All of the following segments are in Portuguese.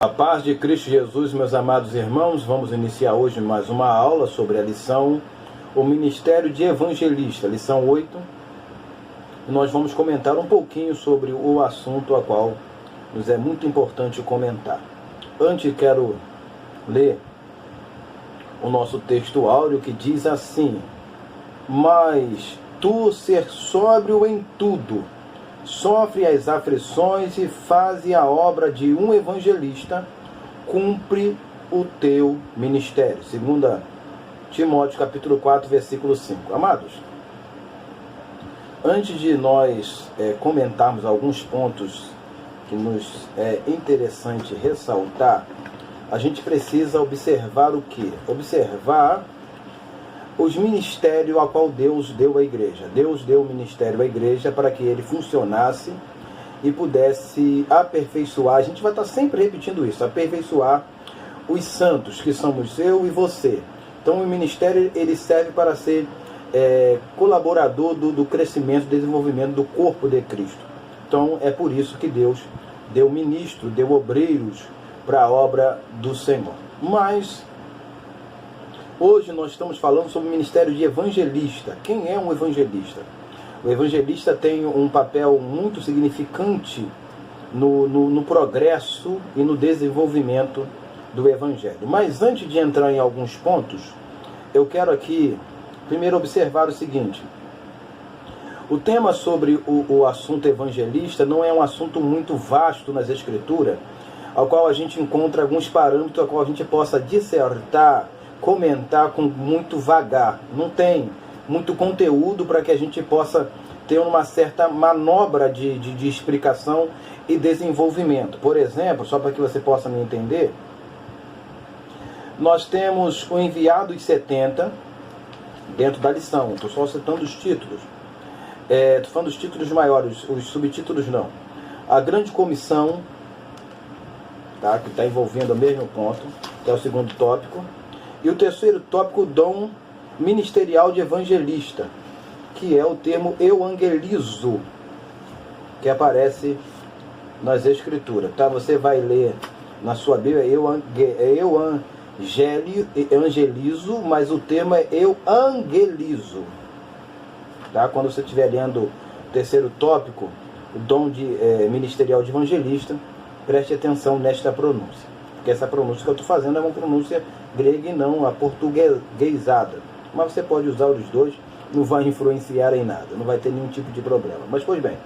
A paz de Cristo Jesus, meus amados irmãos, vamos iniciar hoje mais uma aula sobre a lição O Ministério de Evangelista, lição 8. E nós vamos comentar um pouquinho sobre o assunto a qual nos é muito importante comentar. Antes quero ler o nosso texto áureo que diz assim: mas tu ser sóbrio em tudo, sofre as aflições e faze a obra de um evangelista, cumpre o teu ministério. 2 Timóteo capítulo 4, versículo 5. Amados, antes de nós comentarmos alguns pontos que nos é interessante ressaltar, a gente precisa observar o quê? Observar os ministérios a qual Deus deu à igreja. Deus deu o ministério à igreja para que ele funcionasse e pudesse aperfeiçoar. A gente vai estar sempre repetindo isso: aperfeiçoar os santos, que somos eu e você. Então o ministério ele serve para ser colaborador do crescimento, desenvolvimento do corpo de Cristo. Então é por isso que Deus deu ministro, deu obreiros para a obra do Senhor. Mas hoje nós estamos falando sobre o ministério de evangelista. Quem é um evangelista? O evangelista tem um papel muito significante no progresso e no desenvolvimento do evangelho. Mas antes de entrar em alguns pontos, eu quero aqui primeiro observar o seguinte: o tema sobre o assunto evangelista não é um assunto muito vasto nas Escrituras, ao qual a gente encontra alguns parâmetros ao qual a gente possa dissertar, comentar com muito vagar. Não tem muito conteúdo para que a gente possa ter uma certa manobra de explicação e desenvolvimento. Por exemplo, só para que você possa me entender, nós temos o enviado dos 70 dentro da lição. Estou só citando os títulos. Estou falando dos títulos maiores, os subtítulos não. A grande comissão, tá, que está envolvendo o mesmo ponto, que é o segundo tópico. E o terceiro tópico, dom ministerial de evangelista, que é o termo euangelizo, que aparece nas Escrituras. Tá? Você vai ler na sua Bíblia euangelizo, mas o termo é euangelizo. Tá? Quando você estiver lendo o terceiro tópico, o dom ministerial de evangelista, preste atenção nesta pronúncia. Porque essa pronúncia que eu estou fazendo é uma pronúncia grega e não a portuguesada. Mas você pode usar os dois, não vai influenciar em nada, não vai ter nenhum tipo de problema. Mas, pois bem,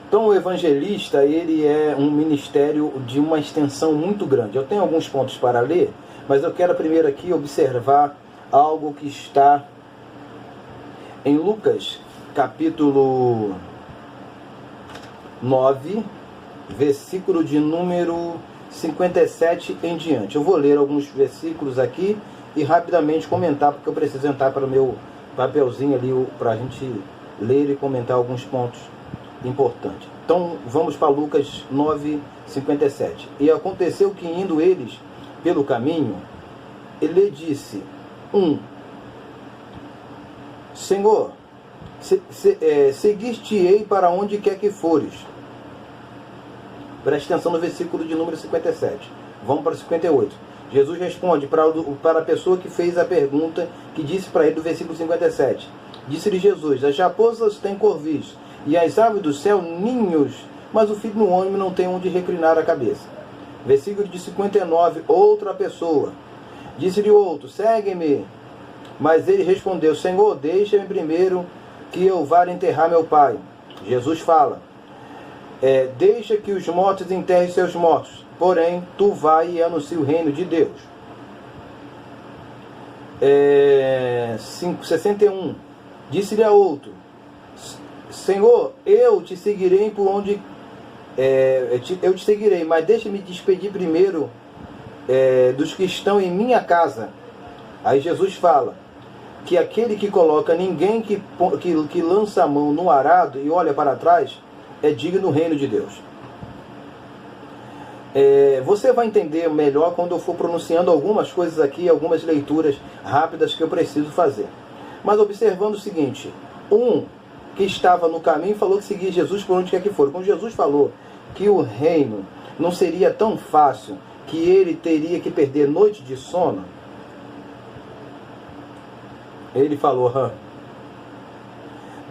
então o evangelista, ele é um ministério de uma extensão muito grande. Eu tenho alguns pontos para ler, mas eu quero primeiro aqui observar algo que está em Lucas, capítulo 9, versículo de número 57 em diante. Eu vou ler alguns versículos aqui e rapidamente comentar, porque eu preciso entrar para o meu papelzinho ali para a gente ler e comentar alguns pontos importantes. Então vamos para Lucas 9, 57. E aconteceu que, indo eles pelo caminho, ele disse: Senhor, seguir-te-ei para onde quer que fores. Preste atenção no versículo de número 57. Vamos para o 58. Jesus responde para a pessoa que fez a pergunta, que disse para ele do versículo 57. Disse-lhe Jesus: as raposas têm corvis, e as aves do céu ninhos, mas o filho do homem não tem onde reclinar a cabeça. Versículo de 59. Outra pessoa. Disse-lhe outro: segue-me. Mas ele respondeu: Senhor, deixa-me primeiro que eu vá enterrar meu pai. Jesus fala: deixa que os mortos enterrem seus mortos, porém tu vai e anuncia o reino de Deus. 61. Disse-lhe a outro: Senhor, eu te seguirei por onde eu te seguirei, mas deixa-me despedir primeiro dos que estão em minha casa. Aí Jesus fala que aquele que coloca ninguém que lança a mão no arado e olha para trás é digno do reino de Deus. Você vai entender melhor quando eu for pronunciando algumas coisas aqui, algumas leituras rápidas que eu preciso fazer. Mas observando o seguinte: que estava no caminho falou que seguia Jesus por onde quer que for. Quando Jesus falou que o reino não seria tão fácil que ele teria que perder noite de sono? Ele falou,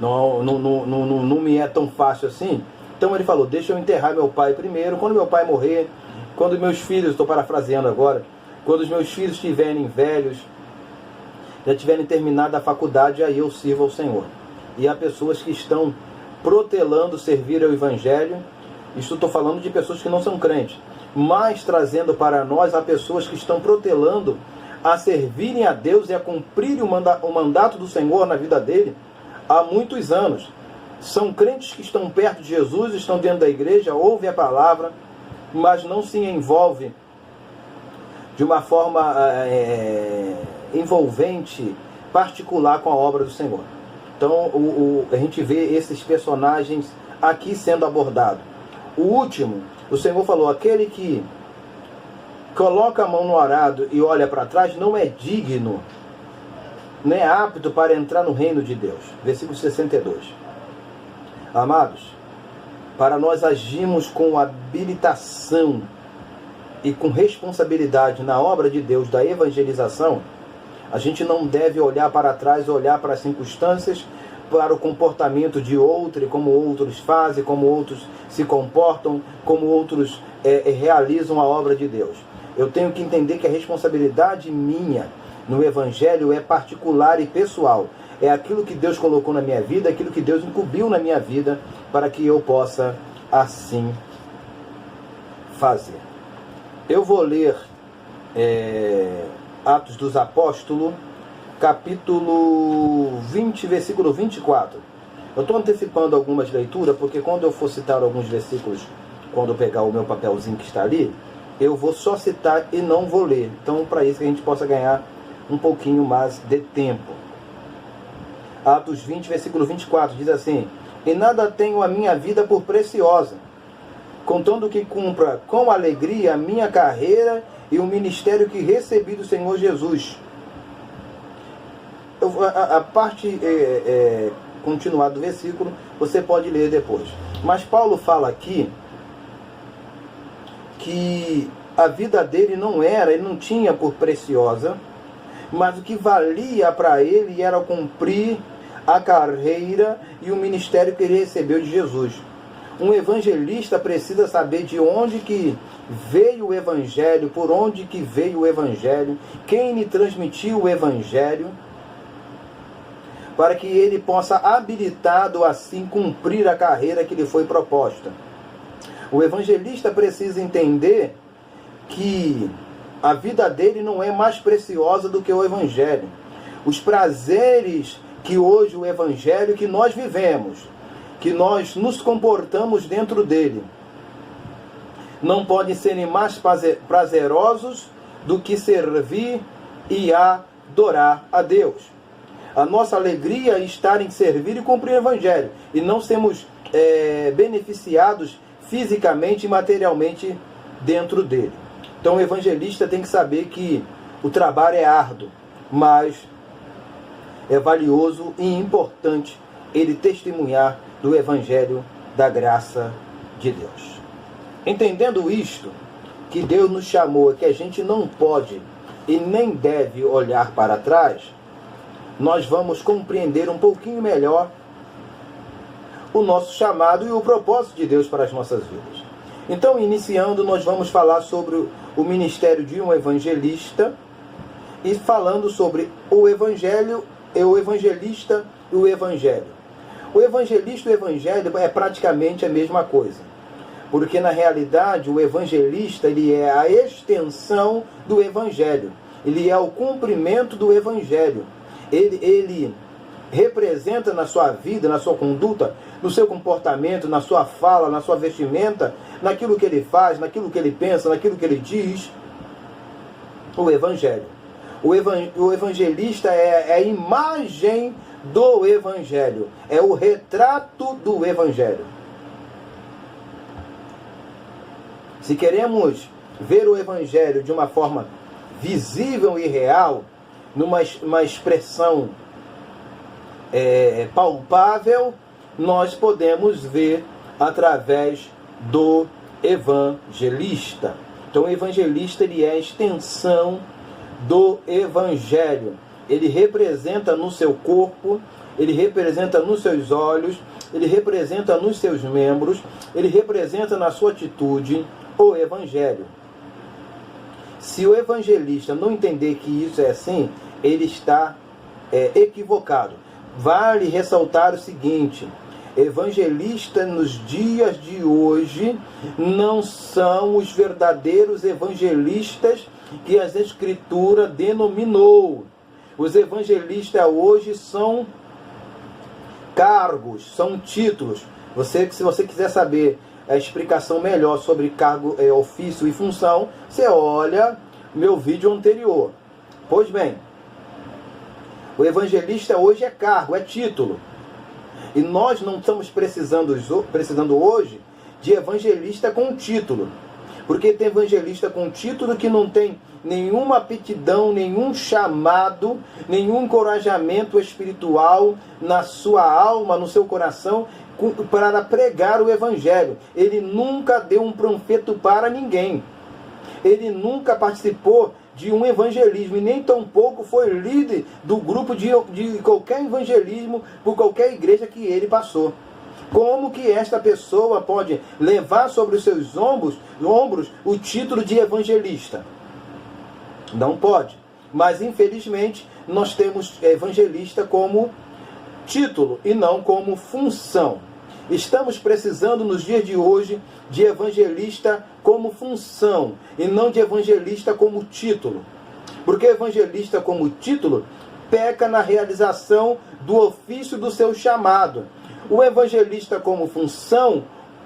não me é tão fácil assim. Então ele falou, deixa eu enterrar meu pai primeiro. Quando meu pai morrer, quando meus filhos, estou parafraseando agora, quando os meus filhos estiverem velhos, já tiverem terminado a faculdade, aí eu sirvo ao Senhor. E há pessoas que estão protelando servir ao Evangelho. Isto estou falando de pessoas que não são crentes, mas trazendo para nós a pessoas que estão protelando a servirem a Deus e a cumprirem o mandato do Senhor na vida dele há muitos anos. São crentes que estão perto de Jesus, estão dentro da igreja, ouvem a palavra, mas não se envolvem de uma forma envolvente, particular com a obra do Senhor. Então a gente vê esses personagens aqui sendo abordados. O último, o Senhor falou, aquele que coloca a mão no arado e olha para trás não é digno, não é apto para entrar no reino de Deus. Versículo 62. Amados, para nós agirmos com habilitação e com responsabilidade na obra de Deus da evangelização, a gente não deve olhar para trás, olhar para as circunstâncias, para o comportamento de outro, como outros fazem, como outros se comportam, como outros realizam a obra de Deus. Eu tenho que entender que a responsabilidade minha no Evangelho é particular e pessoal. É aquilo que Deus colocou na minha vida, aquilo que Deus incumbiu na minha vida, para que eu possa assim fazer. Eu vou ler Atos dos Apóstolos, capítulo 20, versículo 24. Eu estou antecipando algumas leituras, porque quando eu for citar alguns versículos, quando eu pegar o meu papelzinho que está ali, eu vou só citar e não vou ler. Então, para isso que a gente possa ganhar um pouquinho mais de tempo. Atos 20, versículo 24, diz assim: e nada tenho a minha vida por preciosa, contando que cumpra com alegria a minha carreira e o ministério que recebi do Senhor Jesus. A parte continuada do versículo você pode ler depois. Mas Paulo fala aqui que a vida dele ele não tinha por preciosa, mas o que valia para ele era cumprir a carreira e o ministério que ele recebeu de Jesus. Um evangelista precisa saber de onde que veio o Evangelho, por onde que veio o Evangelho, quem lhe transmitiu o Evangelho, para que ele possa, habilitado assim, cumprir a carreira que lhe foi proposta. O evangelista precisa entender que a vida dele não é mais preciosa do que o Evangelho. Os prazeres que hoje o Evangelho, que nós vivemos, que nós nos comportamos dentro dele, não podem ser mais prazerosos do que servir e adorar a Deus. A nossa alegria está em servir e cumprir o Evangelho, e não sermos beneficiados fisicamente e materialmente dentro dele. Então o evangelista tem que saber que o trabalho é árduo, mas é valioso e importante ele testemunhar do Evangelho da graça de Deus. Entendendo isto, que Deus nos chamou, que a gente não pode e nem deve olhar para trás, nós vamos compreender um pouquinho melhor o nosso chamado e o propósito de Deus para as nossas vidas. Então, iniciando, nós vamos falar sobre o ministério de um evangelista e falando sobre o Evangelho, o evangelista e o Evangelho. O evangelista e o Evangelho é praticamente a mesma coisa, porque na realidade o evangelista ele é a extensão do Evangelho, ele é o cumprimento do Evangelho, ele representa na sua vida, na sua conduta, no seu comportamento, na sua fala, na sua vestimenta, naquilo que ele faz, naquilo que ele pensa, naquilo que ele diz, o Evangelho. O evangelista é a imagem do Evangelho, é o retrato do Evangelho. Se queremos ver o Evangelho de uma forma visível e real, numa expressão palpável, nós podemos ver através do evangelista. Então o evangelista, ele é a extensão do evangelho. Ele representa no seu corpo, ele representa nos seus olhos, ele representa nos seus membros, ele representa na sua atitude o evangelho. Se o evangelista não entender que isso é assim, ele está equivocado. Vale ressaltar o seguinte: evangelistas nos dias de hoje não são os verdadeiros evangelistas que as Escrituras denominou. Os evangelistas hoje são cargos, são títulos. Se você quiser saber a explicação melhor sobre cargo, ofício e função, você olha meu vídeo anterior. Pois bem, o evangelista hoje é cargo, é título. E nós não estamos precisando hoje de evangelista com título. Porque tem evangelista com título que não tem nenhuma aptidão, nenhum chamado, nenhum encorajamento espiritual na sua alma, no seu coração, para pregar o evangelho. Ele nunca deu um panfleto para ninguém. Ele nunca participou de um evangelismo e nem tampouco foi líder do grupo de qualquer evangelismo por qualquer igreja que ele passou. Como que esta pessoa pode levar sobre os seus ombros o título de evangelista? Não pode. Mas infelizmente nós temos evangelista como título e não como função. Estamos precisando nos dias de hoje de evangelista como função e não de evangelista como título. Porque evangelista como título peca na realização do ofício do seu chamado. O evangelista como função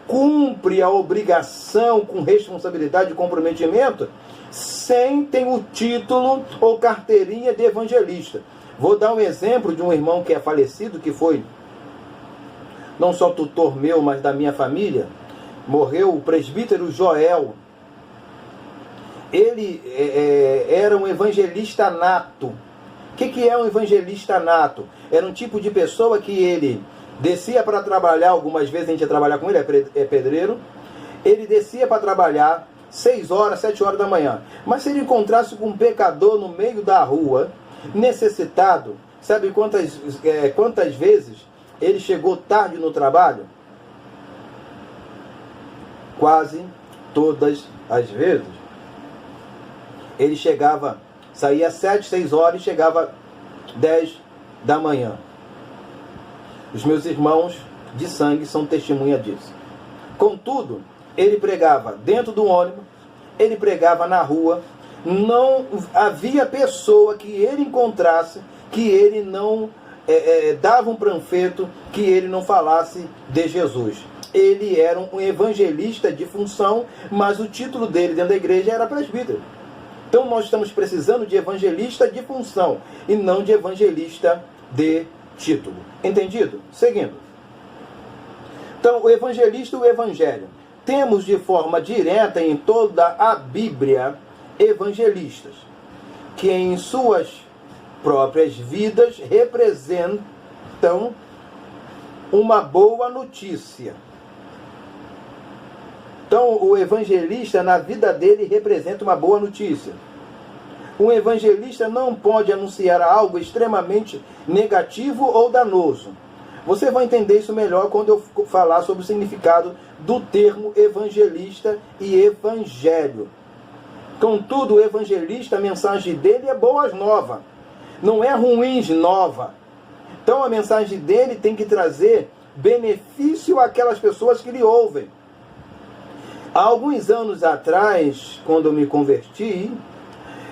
cumpre a obrigação com responsabilidade e comprometimento sem ter o título ou carteirinha de evangelista. Vou dar um exemplo de um irmão que é falecido, que foi não só tutor meu, mas da minha família. Morreu o presbítero Joel. Ele era um evangelista nato. O que é um evangelista nato? Era um tipo de pessoa que ele descia para trabalhar, algumas vezes a gente ia trabalhar com ele, é pedreiro. Ele descia para trabalhar 6 horas, 7 horas da manhã. Mas se ele encontrasse com um pecador no meio da rua, necessitado, sabe quantas vezes ele chegou tarde no trabalho? Quase todas as vezes. Ele saía às 7, 6 horas e chegava 10 da manhã. Os meus irmãos de sangue são testemunha disso. Contudo, ele pregava dentro do ônibus, ele pregava na rua, não havia pessoa que ele encontrasse que ele não dava um panfleto, que ele não falasse de Jesus. Ele era um evangelista de função, mas o título dele dentro da igreja era presbítero. Então nós estamos precisando de evangelista de função e não de evangelista de título. Entendido? Seguindo. Então, o evangelista e o evangelho. Temos de forma direta em toda a Bíblia evangelistas, que em suas próprias vidas representam uma boa notícia. Então, o evangelista, na vida dele, representa uma boa notícia. Um evangelista não pode anunciar algo extremamente negativo ou danoso. Você vai entender isso melhor quando eu falar sobre o significado do termo evangelista e evangelho. Contudo, o evangelista, a mensagem dele é boas novas, não é ruins nova. Então a mensagem dele tem que trazer benefício àquelas pessoas que lhe ouvem. Há alguns anos atrás, quando eu me converti,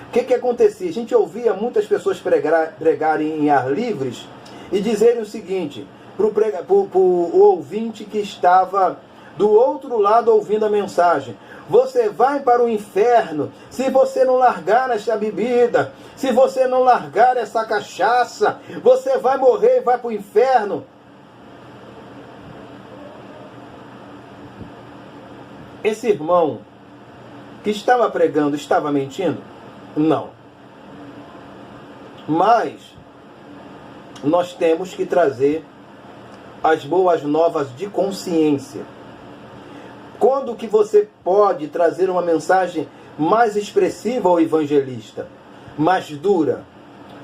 o que acontecia? A gente ouvia muitas pessoas pregarem em ar livres e dizerem o seguinte para o ouvinte que estava do outro lado ouvindo a mensagem: você vai para o inferno se você não largar essa bebida, se você não largar essa cachaça, você vai morrer e vai para o inferno. Esse irmão que estava pregando estava mentindo? Não. Mas nós temos que trazer as boas novas de consciência. Quando que você pode trazer uma mensagem mais expressiva ao evangelista, mais dura?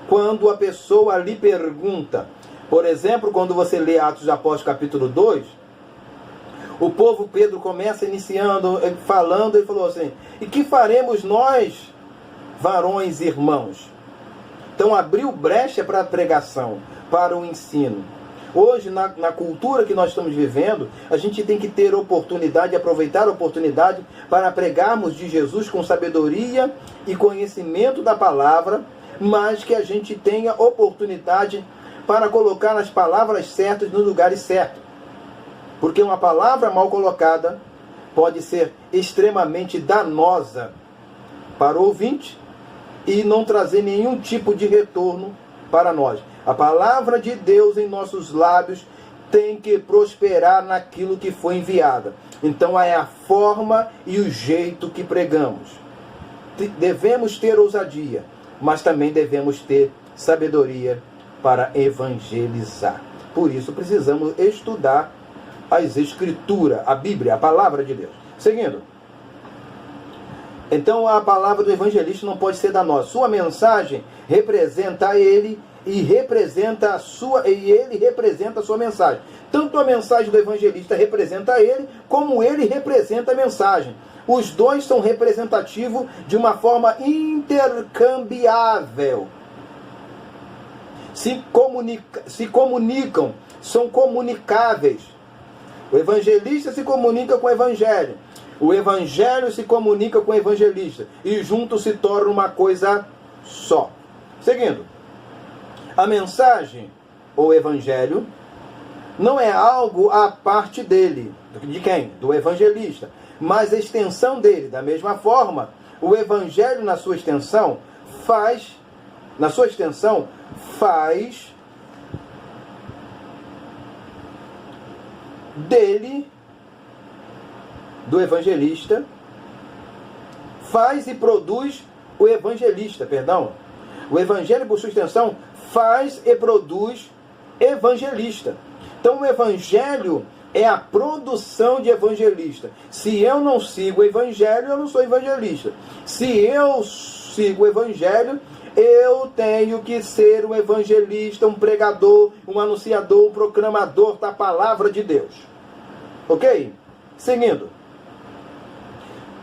Quando a pessoa lhe pergunta. Por exemplo, quando você lê Atos dos Apóstolos capítulo 2, o povo, Pedro começa iniciando, falando, ele falou assim: e que faremos nós, varões e irmãos? Então abriu brecha para a pregação, para o ensino. Hoje, na cultura que nós estamos vivendo, a gente tem que ter oportunidade, aproveitar a oportunidade para pregarmos de Jesus com sabedoria e conhecimento da palavra, mas que a gente tenha oportunidade para colocar as palavras certas nos lugares certos. Porque uma palavra mal colocada pode ser extremamente danosa para o ouvinte e não trazer nenhum tipo de retorno para nós. A palavra de Deus em nossos lábios tem que prosperar naquilo que foi enviada. Então é a forma e o jeito que pregamos. Devemos ter ousadia, mas também devemos ter sabedoria para evangelizar. Por isso precisamos estudar as Escrituras, a Bíblia, a palavra de Deus. Seguindo. Então a palavra do evangelista não pode ser danosa. Sua mensagem representa ele e representa a sua, e ele representa a sua mensagem. Tanto a mensagem do evangelista representa ele, como ele representa a mensagem. Os dois são representativos de uma forma intercambiável. Se comunicam, são comunicáveis. O evangelista se comunica com o evangelho. O evangelho se comunica com o evangelista. E juntos se torna uma coisa só. Seguindo. A mensagem, ou evangelho, não é algo à parte dele. De quem? Do evangelista. Mas a extensão dele. Da mesma forma, o evangelho na sua extensão faz dele, do evangelista, faz e produz o evangelista, perdão. O evangelho, por sua extensão, faz e produz evangelista. Então o evangelho é a produção de evangelista. Se eu não sigo o evangelho, eu não sou evangelista. Se eu sigo o evangelho, eu tenho que ser um evangelista, um pregador, um anunciador, um proclamador da palavra de Deus. Ok? Seguindo.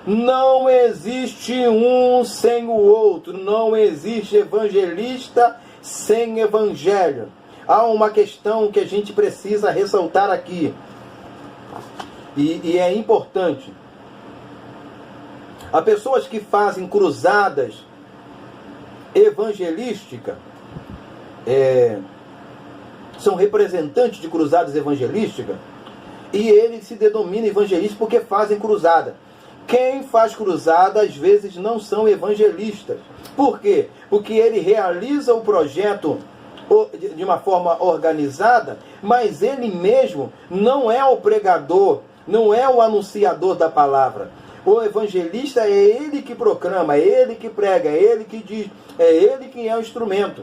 Não existe um sem o outro. Não existe evangelista sem evangelho. Há uma questão que a gente precisa ressaltar aqui. E é importante. Há pessoas que fazem cruzadas evangelísticas, são representantes de cruzadas evangelísticas, e eles se denominam evangelistas porque fazem cruzada. Quem faz cruzada às vezes não são evangelistas. Por quê? Porque ele realiza o projeto de uma forma organizada, mas ele mesmo não é o pregador, não é o anunciador da palavra. O evangelista é ele que proclama, é ele que prega, é ele que diz, é ele que é o instrumento.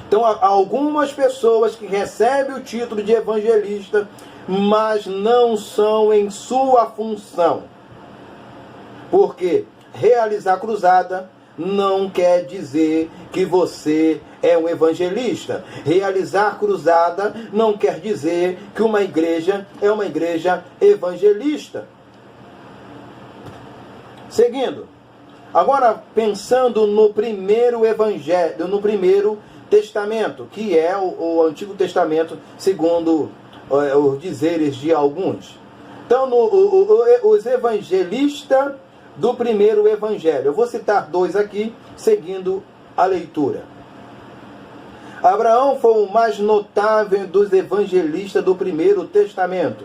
Então, há algumas pessoas que recebem o título de evangelista, mas não são em sua função. Porque realizar cruzada não quer dizer que você é um evangelista. Realizar cruzada não quer dizer que uma igreja é uma igreja evangelista. Seguindo. Agora, pensando no primeiro evangelho, no primeiro testamento, que é o Antigo Testamento, segundo os dizeres de alguns. Então, os evangelistas do primeiro evangelho. Eu vou citar dois aqui, seguindo a leitura. Abraão foi o mais notável dos evangelistas do primeiro testamento.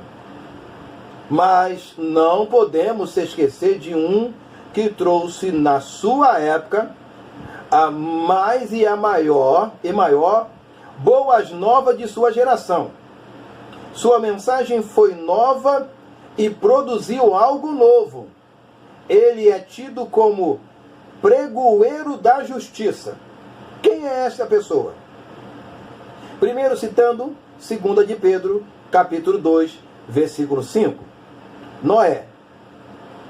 Mas não podemos se esquecer de um que trouxe na sua época a mais e a maior boas novas de sua geração. Sua mensagem foi nova e produziu algo novo. Ele é tido como pregoeiro da justiça. Quem é esta pessoa? Primeiro citando 2 de Pedro, capítulo 2, versículo 5. Noé.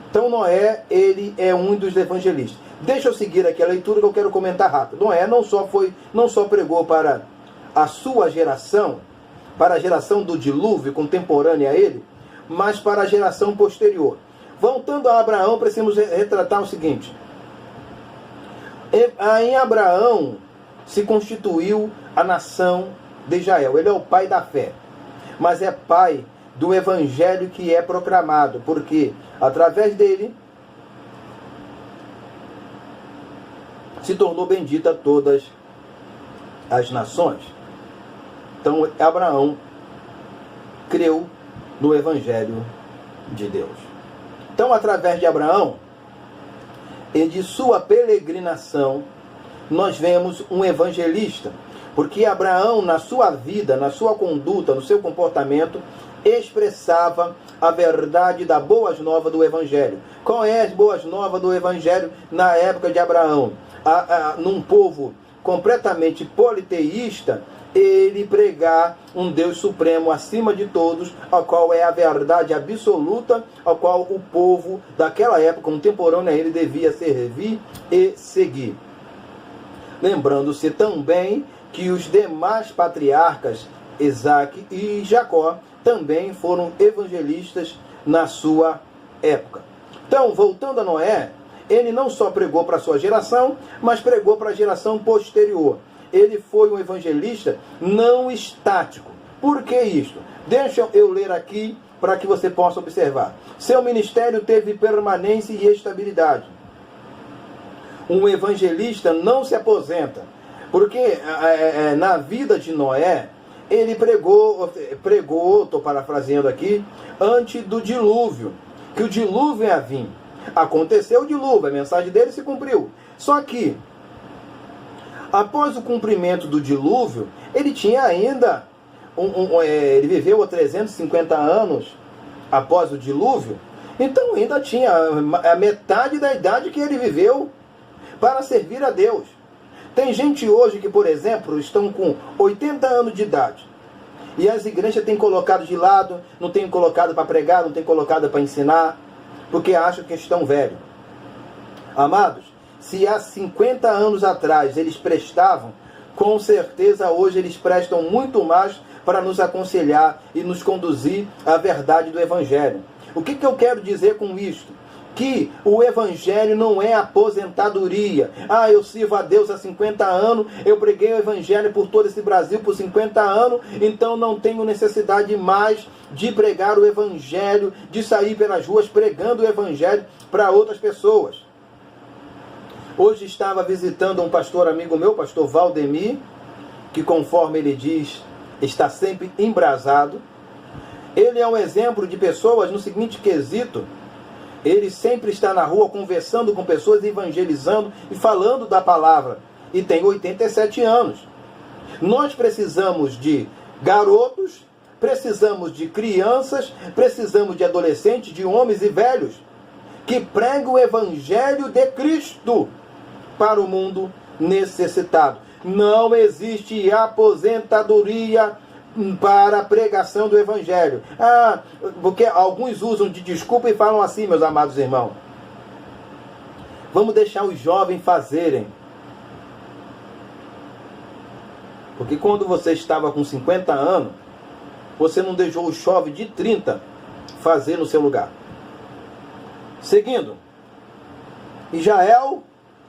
Então Noé, ele é um dos evangelistas. Deixa eu seguir aqui a leitura que eu quero comentar rápido. Noé não só pregou para a sua geração, para a geração do dilúvio contemporânea a ele, mas para a geração posterior. Voltando a Abraão, precisamos retratar o seguinte. Em Abraão se constituiu a nação de Israel. Ele é o pai da fé, mas é pai do evangelho que é proclamado, porque através dele se tornou bendita todas as nações. Então Abraão creu no evangelho de Deus. Então, através de Abraão e de sua peregrinação, nós vemos um evangelista, porque Abraão, na sua vida, na sua conduta, no seu comportamento, expressava a verdade da boas novas do evangelho. Qual é as boas novas do evangelho na época de Abraão? Num povo completamente politeísta, ele pregar um Deus supremo acima de todos, a qual é a verdade absoluta, a qual o povo daquela época contemporânea ele devia servir e seguir. Lembrando-se também que os demais patriarcas, Isaac e Jacó, também foram evangelistas na sua época. Então, voltando a Noé, ele não só pregou para a sua geração, mas pregou para a geração posterior. Ele foi um evangelista não estático. Por que isto? Deixa eu ler aqui para que você possa observar. Seu ministério teve permanência e estabilidade. Um evangelista não se aposenta, porque na vida de Noé, ele pregou, estou parafraseando aqui, antes do dilúvio, que o dilúvio ia vir. Aconteceu o dilúvio, a mensagem dele se cumpriu. Só que, após o cumprimento do dilúvio, ele tinha ainda, ele viveu 350 anos após o dilúvio, então ainda tinha a metade da idade que ele viveu para servir a Deus. Tem gente hoje que, por exemplo, estão com 80 anos de idade, e as igrejas têm colocado de lado, não têm colocado para pregar, não têm colocado para ensinar, porque acham que estão velhos. Amados, se há 50 anos atrás eles prestavam, com certeza hoje eles prestam muito mais para nos aconselhar e nos conduzir à verdade do Evangelho. O que eu quero dizer com isto? Que o Evangelho não é aposentadoria. Eu sirvo a Deus há 50 anos, eu preguei o Evangelho por todo esse Brasil por 50 anos, então não tenho necessidade mais de pregar o Evangelho, de sair pelas ruas pregando o Evangelho para outras pessoas. Hoje estava visitando um pastor amigo meu, pastor Valdemir, que conforme ele diz, está sempre embrasado. Ele é um exemplo de pessoas no seguinte quesito: ele sempre está na rua conversando com pessoas, evangelizando e falando da palavra. E tem 87 anos. Nós precisamos de garotos, precisamos de crianças, precisamos de adolescentes, de homens e velhos, que pregam o Evangelho de Cristo para o mundo necessitado. Não existe aposentadoria para a pregação do Evangelho. Porque alguns usam de desculpa e falam assim, meus amados irmãos: vamos deixar os jovens fazerem. Porque quando você estava com 50 anos, você não deixou o jovem de 30 fazer no seu lugar. Seguindo, Israel,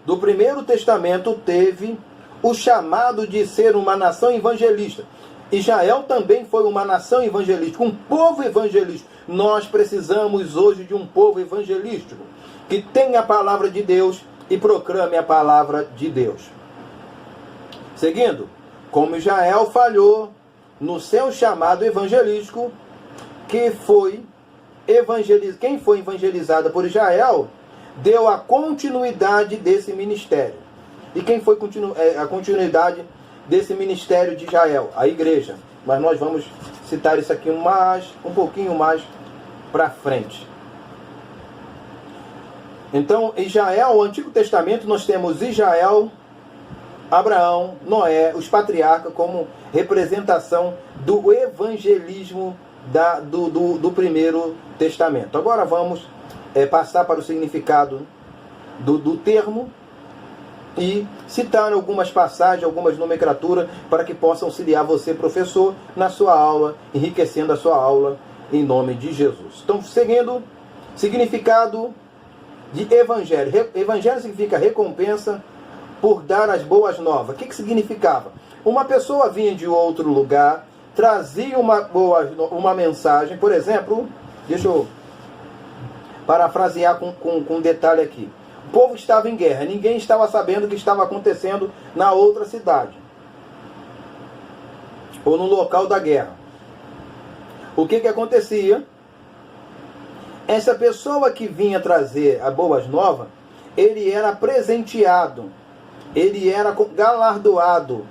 do Primeiro Testamento, teve o chamado de ser uma nação evangelista. Israel também foi uma nação evangelística, um povo evangelístico. Nós precisamos hoje de um povo evangelístico, que tenha a palavra de Deus e proclame a palavra de Deus. Seguindo, como Israel falhou no seu chamado evangelístico, quem foi evangelizado por Israel deu a continuidade desse ministério. E quem foi a continuidade desse ministério de Israel? A igreja. Mas nós vamos citar isso aqui um pouquinho mais para frente. Então, Israel, o Antigo Testamento, nós temos Israel, Abraão, Noé, os patriarcas, como representação do evangelismo do Primeiro Testamento. Agora vamos passar para o significado do termo e citar algumas passagens, algumas nomenclaturas, para que possam auxiliar você, professor, na sua aula, enriquecendo a sua aula, em nome de Jesus. Então, seguindo, significado de evangelho. Evangelho significa recompensa por dar as boas novas. O que significava? Uma pessoa vinha de outro lugar, trazia uma mensagem, por exemplo, deixa eu parafrasear com detalhe aqui. O povo estava em guerra, ninguém estava sabendo o que estava acontecendo na outra cidade, ou no local da guerra. O que acontecia? Essa pessoa que vinha trazer a boas novas, ele era presenteado, ele era galardoado,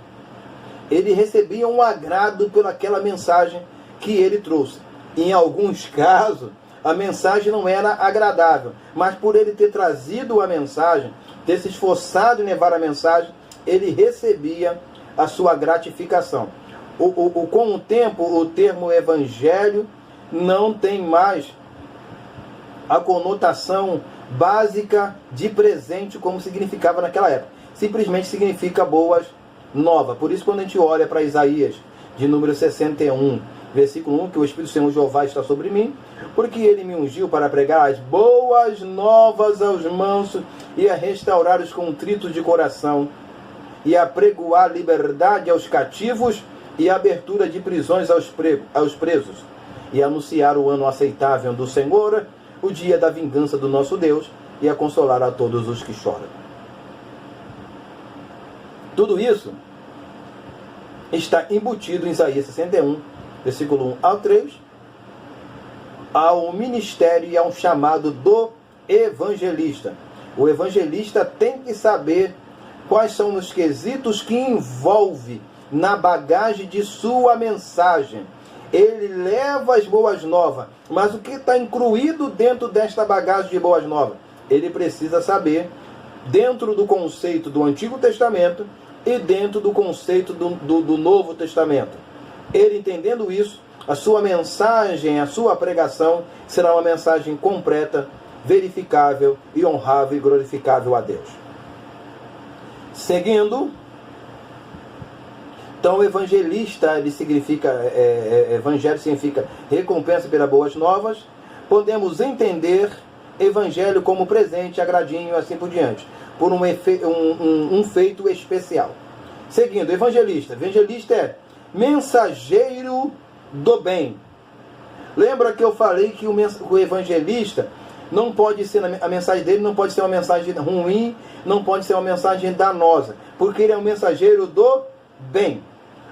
ele recebia um agrado por aquela mensagem que ele trouxe. Em alguns casos, a mensagem não era agradável, mas por ele ter trazido a mensagem, ter se esforçado em levar a mensagem, ele recebia a sua gratificação. Com o tempo, o termo evangelho não tem mais a conotação básica de presente como significava naquela época. Simplesmente significa boas novas. Por isso, quando a gente olha para Isaías, de número 61, versículo 1, que o Espírito do Senhor Jeová está sobre mim, porque ele me ungiu para pregar as boas novas aos mansos e a restaurar os contritos de coração e a pregoar liberdade aos cativos e a abertura de prisões aos presos e anunciar o ano aceitável do Senhor, o dia da vingança do nosso Deus e a consolar a todos os que choram. Tudo isso está embutido em Isaías 61, versículo 1 ao 3, ao ministério e ao chamado do evangelista. O evangelista tem que saber quais são os quesitos que envolve na bagagem de sua mensagem. Ele leva as boas novas, mas o que está incluído dentro desta bagagem de boas novas? Ele precisa saber, dentro do conceito do Antigo Testamento e dentro do conceito do Novo Testamento. Ele entendendo isso, a sua mensagem, a sua pregação será uma mensagem completa, verificável e honrável e glorificável a Deus. Seguindo, então evangelista, ele significa, evangelho significa recompensa pelas boas novas. Podemos entender evangelho como presente, agradinho, assim por diante, por um feito especial. Seguindo, evangelista. Evangelista é mensageiro do bem. Lembra que eu falei que o evangelista não pode ser, a mensagem dele não pode ser uma mensagem ruim, não pode ser uma mensagem danosa, porque ele é um mensageiro do bem.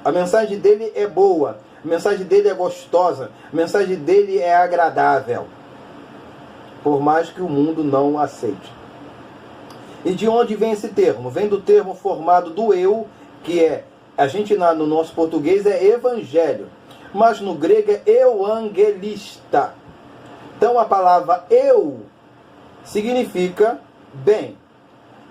A mensagem dele é boa, a mensagem dele é gostosa, a mensagem dele é agradável, por mais que o mundo não aceite. E de onde vem esse termo? Vem do termo formado do eu, que é, a gente no nosso português é evangelho, mas no grego é euangelista. Então a palavra eu significa bem,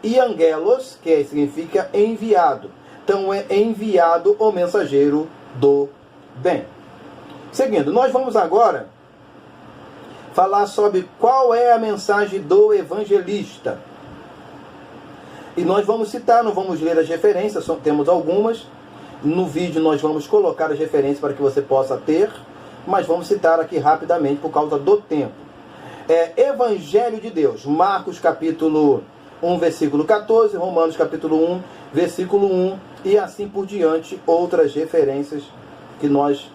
e angelos, que significa enviado. Então é enviado o mensageiro do bem. Seguindo, nós vamos agora falar sobre qual é a mensagem do evangelista. E nós vamos citar, não vamos ler as referências, temos algumas. No vídeo nós vamos colocar as referências para que você possa ter, mas vamos citar aqui rapidamente por causa do tempo. Evangelho de Deus, Marcos capítulo 1, versículo 14, Romanos capítulo 1, versículo 1, e assim por diante, outras referências que nós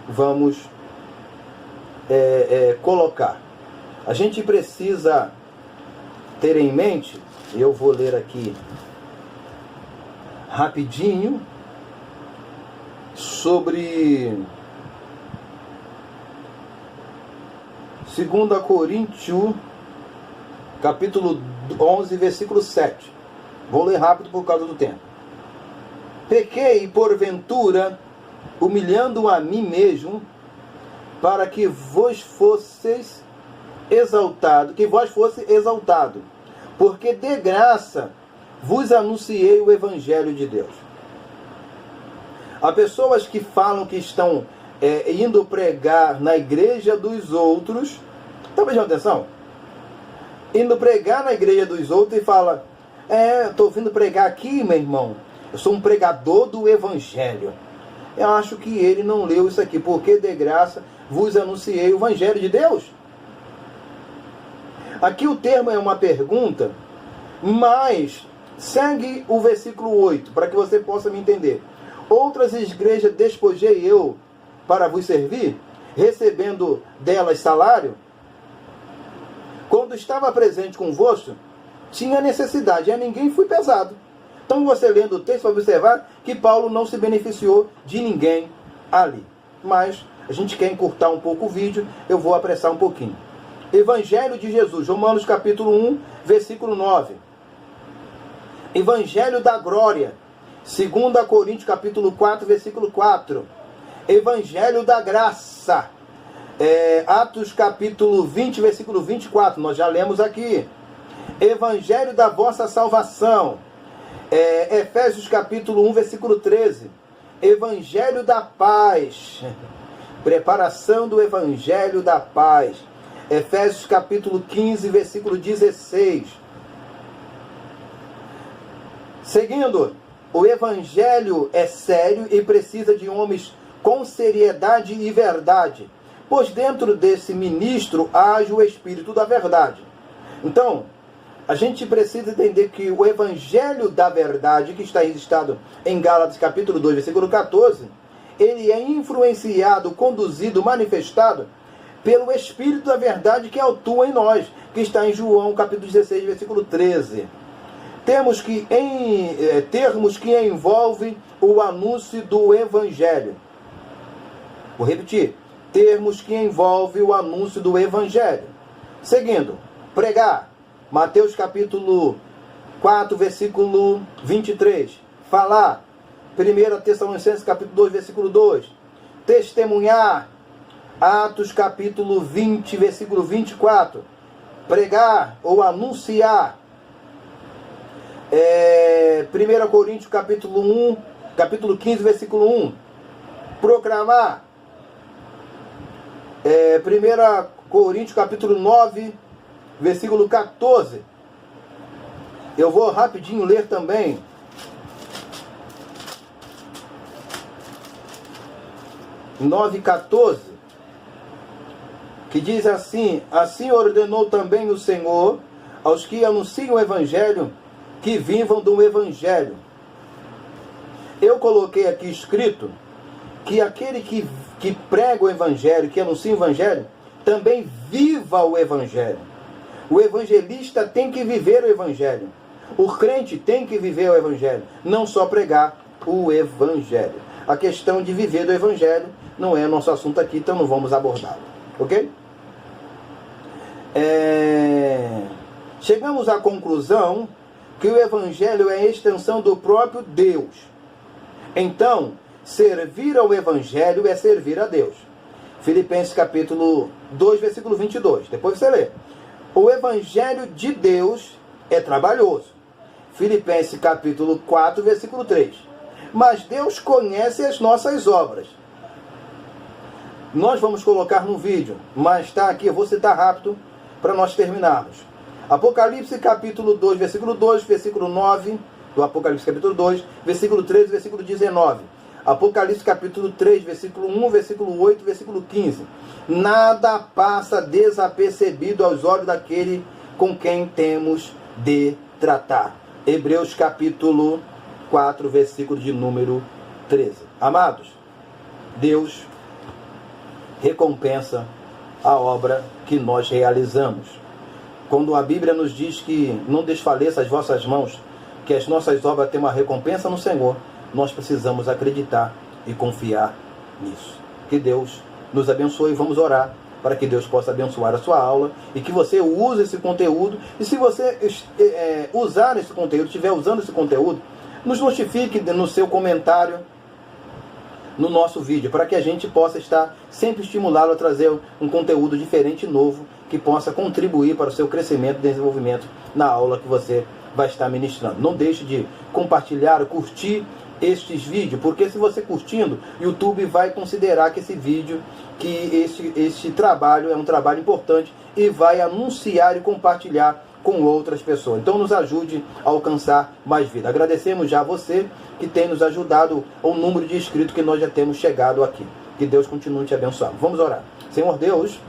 vamos colocar. A gente precisa ter em mente, eu vou ler aqui rapidinho, sobre 2 Coríntios, capítulo 11, versículo 7. Vou ler rápido por causa do tempo. Pequei, porventura, humilhando a mim mesmo, para que vós fosseis exaltado, porque de graça vos anunciei o Evangelho de Deus. Há pessoas que falam que estão indo pregar na igreja dos outros. Está prestando atenção? Indo pregar na igreja dos outros e fala: estou vindo pregar aqui, meu irmão. Eu sou um pregador do evangelho. Eu acho que ele não leu isso aqui. Porque de graça vos anunciei o evangelho de Deus. Aqui o termo é uma pergunta, mas segue o versículo 8, para que você possa me entender. Outras igrejas despojei eu para vos servir, recebendo delas salário? Quando estava presente convosco, tinha necessidade, a ninguém fui pesado. Então você lendo o texto vai observar que Paulo não se beneficiou de ninguém ali. Mas a gente quer encurtar um pouco o vídeo, eu vou apressar um pouquinho. Evangelho de Jesus, Romanos capítulo 1, versículo 9. Evangelho da glória, 2 Coríntios capítulo 4, versículo 4. Evangelho da graça, Atos capítulo 20, versículo 24, nós já lemos aqui. Evangelho da vossa salvação, Efésios capítulo 1, versículo 13. Evangelho da paz, preparação do evangelho da paz, Efésios capítulo 15, versículo 16. Seguindo, o evangelho é sério e precisa de homens com seriedade e verdade, pois dentro desse ministro age o Espírito da verdade. Então, a gente precisa entender que o evangelho da verdade, que está registrado em Gálatas capítulo 2, versículo 14, ele é influenciado, conduzido, manifestado pelo Espírito da verdade que atua em nós, que está em João capítulo 16, versículo 13. Termos que envolvem o anúncio do evangelho. Vou repetir. Termos que envolvem o anúncio do evangelho. Seguindo, pregar. Mateus capítulo 4, versículo 23. Falar. 1 Tessalonicenses capítulo 2, versículo 2. Testemunhar. Atos capítulo 20, versículo 24. Pregar ou anunciar. 1 Coríntios capítulo 15, versículo 1. Proclamar. 1 Coríntios capítulo 9, versículo 14. Eu vou rapidinho ler também. Em 9:14, que diz assim: assim ordenou também o Senhor aos que anunciam o evangelho, que vivam do evangelho. Eu coloquei aqui escrito que aquele que prega o evangelho, que anuncia o evangelho, também viva o evangelho. O evangelista tem que viver o evangelho. O crente tem que viver o evangelho, não só pregar o evangelho. A questão de viver do evangelho não é nosso assunto aqui, então não vamos abordá-lo. Ok? Chegamos à conclusão que o evangelho é a extensão do próprio Deus. Então, servir ao evangelho é servir a Deus. Filipenses capítulo 2, versículo 22. Depois você lê. O evangelho de Deus é trabalhoso. Filipenses capítulo 4, versículo 3. Mas Deus conhece as nossas obras. Nós vamos colocar no vídeo, mas está aqui, eu vou citar rápido para nós terminarmos. Apocalipse capítulo 2, versículo 2, versículo 9, do Apocalipse capítulo 2, versículo 13, versículo 19. Apocalipse capítulo 3, versículo 1, versículo 8, versículo 15. Nada passa desapercebido aos olhos daquele com quem temos de tratar. Hebreus capítulo 4, versículo de número 13. Amados, Deus recompensa a obra que nós realizamos. Quando a Bíblia nos diz que não desfaleça as vossas mãos, que as nossas obras têm uma recompensa no Senhor, nós precisamos acreditar e confiar nisso. Que Deus nos abençoe. Vamos orar para que Deus possa abençoar a sua aula e que você use esse conteúdo. E se você usar esse conteúdo, estiver usando esse conteúdo, nos notifique no seu comentário no nosso vídeo, para que a gente possa estar sempre estimulado a trazer um conteúdo diferente e novo, que possa contribuir para o seu crescimento e desenvolvimento na aula que você vai estar ministrando. Não deixe de compartilhar, curtir estes vídeos, porque se você curtindo, YouTube vai considerar que esse vídeo, que este trabalho é um trabalho importante e vai anunciar e compartilhar com outras pessoas. Então nos ajude a alcançar mais vida. Agradecemos já a você que tem nos ajudado ao número de inscritos que nós já temos chegado aqui. Que Deus continue te abençoando. Vamos orar. Senhor Deus,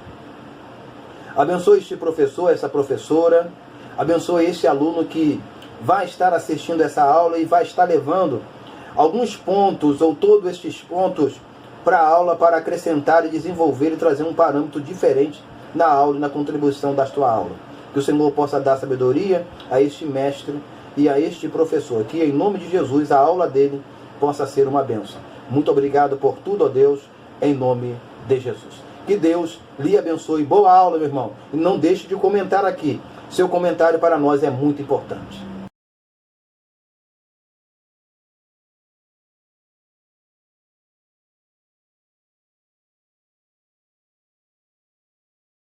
abençoe este professor, essa professora, abençoe este aluno que vai estar assistindo essa aula e vai estar levando alguns pontos ou todos estes pontos para a aula para acrescentar e desenvolver e trazer um parâmetro diferente na aula e na contribuição da tua aula. Que o Senhor possa dar sabedoria a este mestre e a este professor, que em nome de Jesus a aula dele possa ser uma bênção. Muito obrigado por tudo, ó Deus, em nome de Jesus. Que Deus lhe abençoe. Boa aula, meu irmão. E não deixe de comentar aqui. Seu comentário para nós é muito importante.